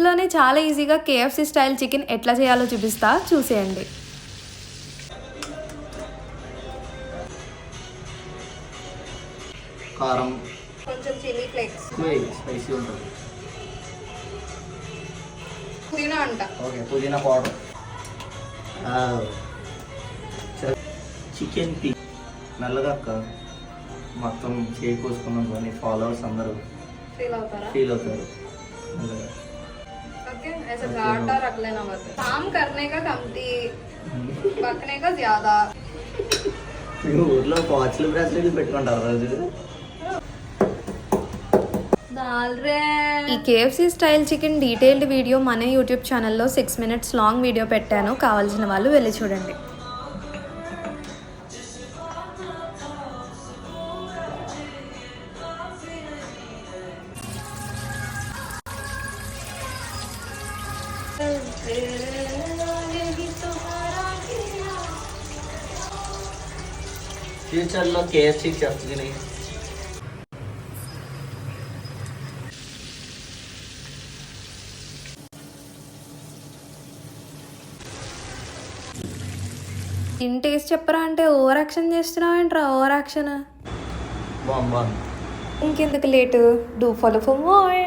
ఇంట్లోనే చాలా ఈజీగా కేఎఫ్సి స్టైల్ చికెన్ ఎట్లా చేయాలో చూపిస్తా, చూసేయండి. కారం, కొంచెం చిల్లీ ఫ్లేక్స్, స్పైసీ ఉంటుంది, పుదీనా అంట, ఓకే పుదీనా పౌడర్, చికెన్ పీ మెల్లగా అక్క మొత్తం చేయి కోసుకున్నాం కానీ ఫాలోవర్స్ అందరూ ఫీల్ అవుతారు. ओके ऐसा घाटा रख लेना, बस काम करने का कमती पकने का ज्यादा. ఊర్లో వాచ్లు బ్రాస్లెట్లు పెట్టుకుంటారు రోజు. ఈ KFC style chicken detailed video మన యూట్యూబ్ ఛానల్లో 6 minutes లాంగ్ వీడియో పెట్టాను, కావాల్సిన వాళ్ళు వెళ్ళి చూడండి. ఫ్యూచర్లో కేఎఫ్సీ చెఫ్ తిని ఇన్ టేస్ట్ చెప్పరా అంటే ఓవర్ యాక్షన్ చేస్తున్నావు ఏంట్రా, ఓవర్ యాక్షన్. బాగుంది. ఇంకెందుకు late, do follow for more.